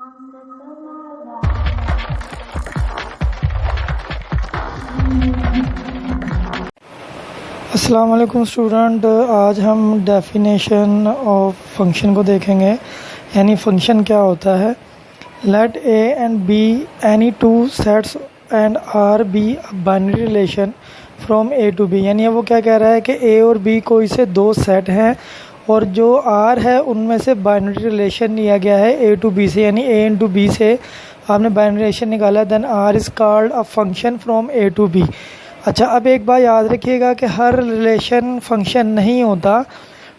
अस्सलाम वालेकुम स्टूडेंट, आज हम डेफिनेशन ऑफ फंक्शन को देखेंगे। यानी फंक्शन क्या होता है। Let A and B any two sets and R be binary relation from A to B. यानी वो क्या कह रहा है कि ए और बी कोई से दो सेट हैं और जो आर है उनमें से बाइनरी रिलेशन लिया गया है ए टू बी से, यानी ए इंटू बी से आपने बाइनरी रिलेशन निकाला, then R is called a function from A to B. अच्छा, अब एक बात याद रखिएगा कि हर रिलेशन फंक्शन नहीं होता,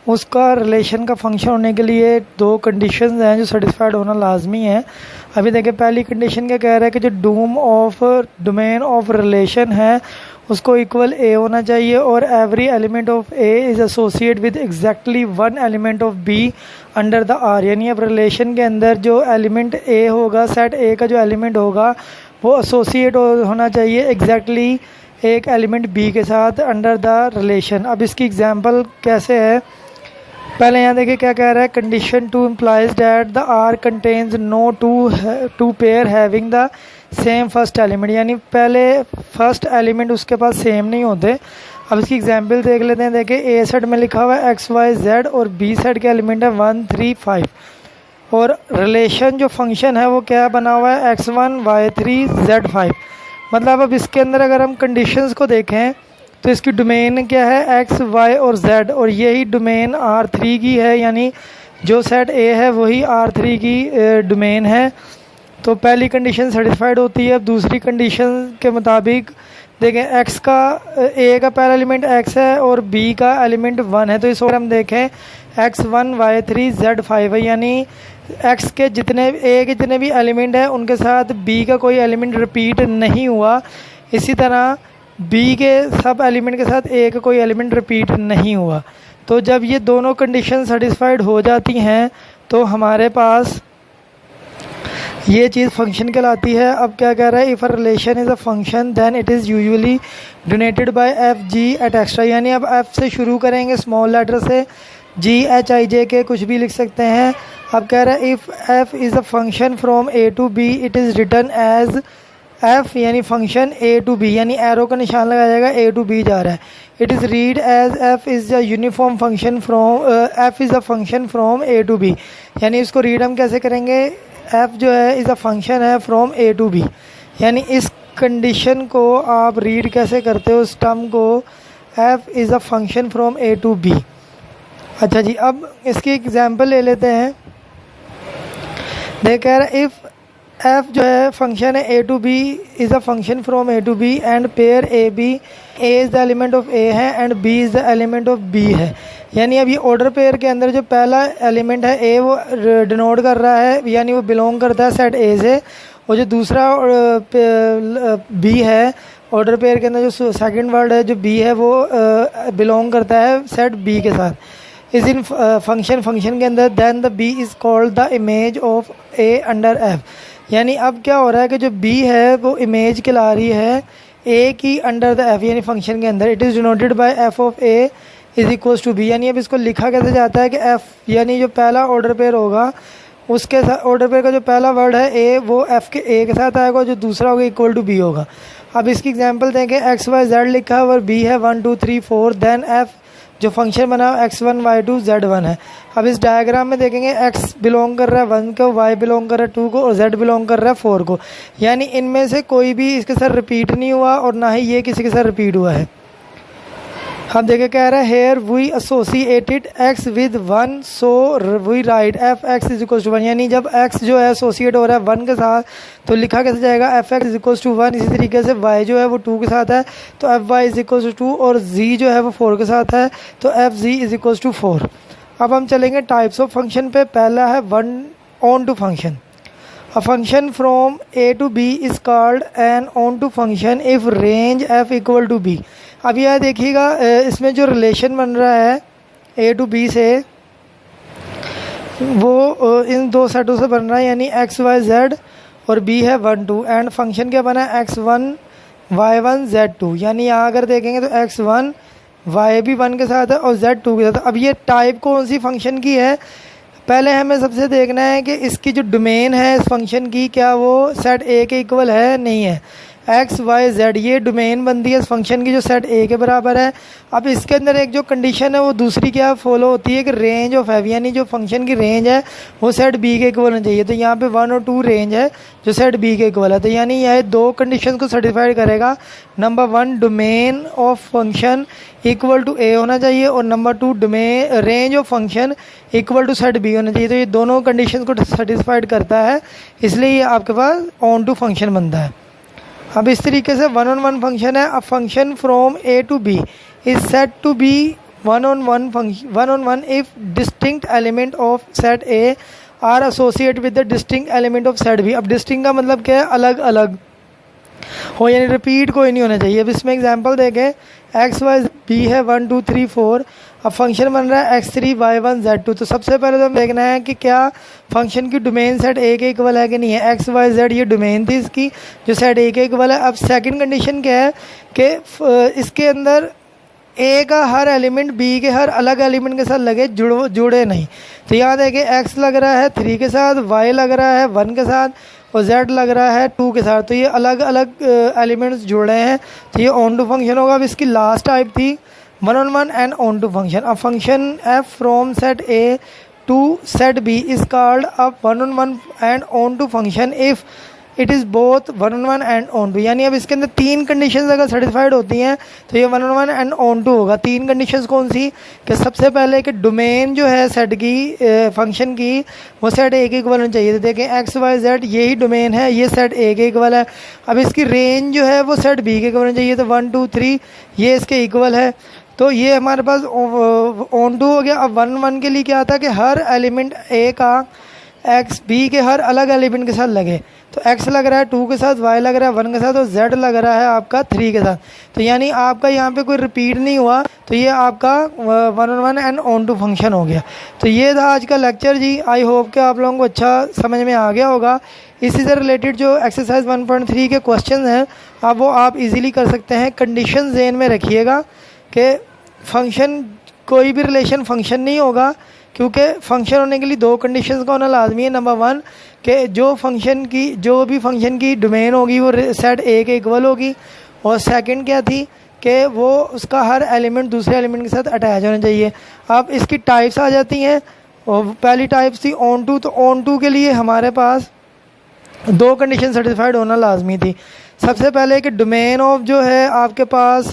उसका रिलेशन का फंक्शन होने के लिए दो कंडीशंस हैं जो सेटिस्फाइड होना लाजमी है। अभी देखिए, पहली कंडीशन क्या कह रहा है कि जो डोमेन ऑफ रिलेशन है उसको इक्वल ए होना चाहिए और every element of A is associate with exactly one element of B under the R. यानी अब रिलेशन के अंदर जो एलिमेंट ए होगा, सेट ए का जो एलिमेंट होगा वो एसोसिएट होना चाहिए एग्जैक्टली एक एलिमेंट बी के साथ अंडर द रिलेशन। अब इसकी एग्जांपल कैसे है, पहले यहाँ देखिए क्या कह रहा है। Condition two implies that the R contains no two pair having the same first element. यानी पहले फर्स्ट एलिमेंट उसके पास सेम नहीं होते। अब इसकी एग्जांपल देख लेते हैं। देखिए, ए सेट में लिखा हुआ है एक्स वाई जेड और बी सेट के एलिमेंट है 1 3 5 और रिलेशन जो फंक्शन है वो क्या बना हुआ है x1 y3 z5। मतलब अब इसके अंदर अगर हम कंडीशंस को देखें तो इसकी डोमेन क्या है x, y और z और यही डोमेन R3 की है, यानी जो सेट A है वही R3 की डोमेन है। तो पहली कंडीशन सेटिस्फाइड होती है। अब दूसरी कंडीशन के मुताबिक देखें, A का पहला एलिमेंट x है और B का एलिमेंट 1 है। तो इस और हम देखें x1 y3 z5 है, यानी x के A के जितने भी एलिमेंट हैं उनके साथ B का कोई एलिमेंट रिपीट नहीं हुआ। इसी तरह B के सब एलिमेंट के साथ A का कोई एलिमेंट रिपीट नहीं हुआ। तो जब ये दोनों कंडीशन सेटिस्फाइड हो जाती हैं तो हमारे पास ये चीज़ फंक्शन कहलाती है। अब क्या कह रहा है, if a relation is a function then it is usually denoted by F G at extra. यानी अब एफ से शुरू करेंगे स्मॉल लेटर से, जी एच आई जे के कुछ भी लिख सकते हैं। अब कह रहा है if F is a function from A to B it is written as F, यानी फंक्शन ए टू बी, यानी एरो का निशान लगाया जाएगा, ए टू बी जा रहा है। It is read as F is a uniform function from F is a function from A to B. यानी इसको रीड हम कैसे करेंगे, एफ जो है इज़ अ फंक्शन है फ्रॉम ए टू बी। यानी इस कंडीशन को आप रीड कैसे करते हो, उस टर्म को, F is a function from A to B. अच्छा जी, अब इसकी एग्जांपल ले लेते हैं। देख कह रहा है इफ़ एफ जो है फंक्शन है A to B is a function from A to B and pair A B, A is the element of A है and B is the element of B है। यानी अब ये ऑर्डर पेयर के अंदर जो पहला एलिमेंट है ए वो डिनोट कर रहा है, यानी वो बिलोंग करता है सेट ए से, और जो दूसरा बी है ऑर्डर पेयर के अंदर जो सेकंड वर्ड है जो बी है वो बिलोंग करता है सेट बी के साथ। इस इन फंक्शन के अंदर then the B is called the image of A under F. यानी अब क्या हो रहा है कि जो बी है वो इमेज कहला रही है ए की अंडर द एफ, यानी फंक्शन के अंदर। It is denoted by F of A is equals to B. यानी अब इसको लिखा कैसे जाता है कि एफ, यानी जो पहला ऑर्डर पेयर होगा उसके साथ ऑर्डर पेयर का जो पहला वर्ड है ए वो एफ के ए के साथ आएगा, जो दूसरा होगा इक्वल टू बी होगा। अब इसकी एग्जांपल देंगे, एक्स वाई जेड लिखा है और बी है 1 2 3 4, देन एफ जो फंक्शन बना x1 y2 z1 है। अब इस डायग्राम में देखेंगे x बिलोंग कर रहा है 1 को, y बिलोंग कर रहा है 2 को और z बिलोंग कर रहा है 4 को। यानी इनमें से कोई भी इसके साथ रिपीट नहीं हुआ और ना ही ये किसी के साथ रिपीट हुआ है। अब देखिए कह रहा है here we associated x with 1 so we write F X is equal to 1। यानी जब x जो है एसोसिएट हो रहा है 1 के साथ तो लिखा कैसे जाएगा, F X is equal to 1। इसी तरीके से y जो है वो 2 के साथ है तो F Y is equal to 2 और z जो है वो 4 के साथ है तो F G is equal to 4। अब हम चलेंगे टाइप्स ऑफ फंक्शन पे। पहला है one onto function. A function from A to B is called an onto function if range F equal to B. अब यह देखिएगा इसमें जो रिलेशन बन रहा है ए टू बी से वो इन दो सेटों से बन रहा है, यानी एक्स वाई जेड और बी है 1 2 एंड फंक्शन क्या बना है x1 y1 z2। यानी यहाँ अगर देखेंगे तो x1 y भी 1 के साथ है और z2 के साथ है। अब ये टाइप कौन सी फंक्शन की है, पहले हमें सबसे देखना है कि इसकी जो डोमेन है इस फंक्शन की, क्या वो सेट ए के इक्वल है नहीं है। एक्स वाई जेड ये डोमेन बनती है इस फंक्शन की जो सेट ए के बराबर है। अब इसके अंदर एक जो कंडीशन है वो दूसरी क्या फॉलो होती है कि रेंज ऑफ एफ, यानी जो फंक्शन की रेंज है वो सेट बी के इक्वल होनी चाहिए। तो यहाँ पे 1 और 2 रेंज है जो सेट बी के इक्वल है। तो यानी यह दो कंडीशन को सेटिस्फाइड करेगा। Number 1 domain of function equal to A होना चाहिए, और number 2 domain range of function equal to set B होना चाहिए। तो ये दोनों कंडीशन को सेटिस्फाइड करता है, इसलिए ये आपके पास ऑन टू फंक्शन बनता है। अब इस तरीके से 1-on-1 फंक्शन है। A function from A to B is set to be 1-on-1 if distinct element of set A are associate with the distinct element of set B. अब distinct का मतलब क्या है, अलग अलग हो, यानी रिपीट कोई नहीं होना चाहिए। अब इसमें एग्जांपल देखें, एक्स वाई बी है 1 2 3 4। अब फंक्शन बन रहा है x3 y1 z2। तो सबसे पहले तो हम देखना है कि क्या फंक्शन की डोमेन सेट ए के इक्वल है कि नहीं है। एक्स वाई जेड ये डोमेन थी इसकी जो सेट ए के इक्वल है। अब सेकंड कंडीशन क्या है कि इसके अंदर ए का हर एलिमेंट बी के हर अलग एलिमेंट के साथ लगे, जुड़े नहीं। तो यहाँ देखें x लग रहा है 3 के साथ, y लग रहा है 1 के साथ, और z लग रहा है 2 के साथ। तो ये अलग अलग एलिमेंट्स जुड़ रहे हैं, तो ये ऑन टू फंक्शन होगा। अब इसकी लास्ट टाइप थी 1-on-1 and onto function. अब function f from set a to set b is called a 1-on-1 and onto function if it is both 1-on-1 and onto. यानी अब इसके अंदर 3 conditions अगर satisfied होती हैं तो ये 1-on-1 एंड ऑन टू होगा। 3 कंडीशंस कौन सी, कि सबसे पहले कि डोमेन जो है सेट की फंक्शन की वो सेट ए के इक्वल होनी चाहिए। तो देखें एक्स वाई जेड यही डोमेन है, ये सेट ए के इक्वल है। अब इसकी रेंज जो है वो सेट बी के इक्वल होनी चाहिए। तो 1 2 3 ये इसके इक्वल है। तो ये हमारे पास ऑन टू हो गया। अब 1-on-1 के लिए क्या था कि हर एलिमेंट ए का एक्स बी के हर अलग एलिमेंट के साथ लगे। तो x लग रहा है 2 के साथ, y लग रहा है 1 के साथ, और z लग रहा है आपका 3 के साथ। तो यानी आपका यहाँ पे कोई रिपीट नहीं हुआ, तो ये आपका 1-on-1 and onto function हो गया। तो ये था आज का लेक्चर जी। आई होप कि आप लोगों को अच्छा समझ में आ गया होगा। इसी से रिलेटेड जो एक्सरसाइज 1.3 के क्वेश्चन हैं अब वो आप इजीली कर सकते हैं। कंडीशन ज़हन में रखिएगा कि फंक्शन कोई भी रिलेशन फंक्शन नहीं होगा, क्योंकि फंक्शन होने के लिए 2 कंडीशंस का होना लाजमी है। नंबर 1 कि जो भी फंक्शन की डोमेन होगी वो सेट ए के इक्वल होगी, और सेकंड क्या थी कि वो उसका हर एलिमेंट दूसरे एलिमेंट के साथ अटैच होना चाहिए। अब इसकी टाइप्स आ जाती हैं, और पहली टाइप्स थी ऑन टू। तो ऑन टू के लिए हमारे पास 2 कंडीशन सेटिस्फाइड होना लाजमी थी। सबसे पहले कि डोमेन ऑफ जो है आपके पास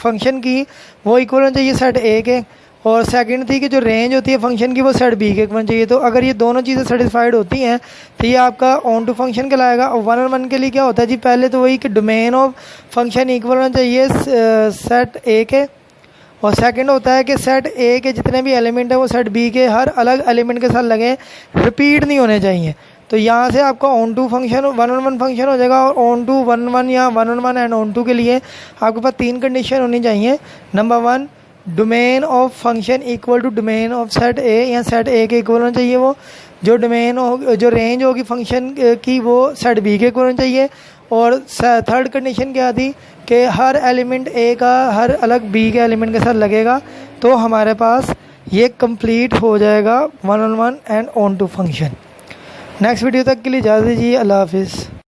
फंक्शन की वो इक्वल होना चाहिए सेट ए के, और सेकंड थी कि जो रेंज होती है फंक्शन की वो सेट बी के इक्वल चाहिए। तो अगर ये दोनों चीज़ें सेटिस्फाइड होती हैं तो ये आपका ऑन टू फंक्शन कहलाएगा। और 1-on-1 के लिए क्या होता है जी, पहले तो वही कि डोमेन ऑफ फंक्शन इक्वल होना चाहिए सेट ए के, और सेकंड होता है कि सेट ए के जितने भी एलिमेंट हैं वो सेट बी के हर अलग एलिमेंट के साथ लगे, रिपीट नहीं होने चाहिए। तो यहाँ से आपका on to function 1-on-1 function हो जाएगा। और ऑन टू 1-1 या 1-on-1 एंड ऑन टू के लिए आपके पास 3 कंडीशन होनी चाहिए। Number 1 domain of function equal to domain of set A, या सेट ए के इक्वल होना चाहिए वो। जो डोमेन हो जो रेंज होगी फंक्शन की वो सेट बी के इक्वल होना चाहिए। और थर्ड कंडीशन क्या थी कि हर एलिमेंट ए का हर अलग बी के एलिमेंट के साथ लगेगा। तो हमारे पास ये कंप्लीट हो जाएगा 1-on-1 and onto function. Next video तक के लिए इजाज़त दीजिए। अल्लाह हाफिज़।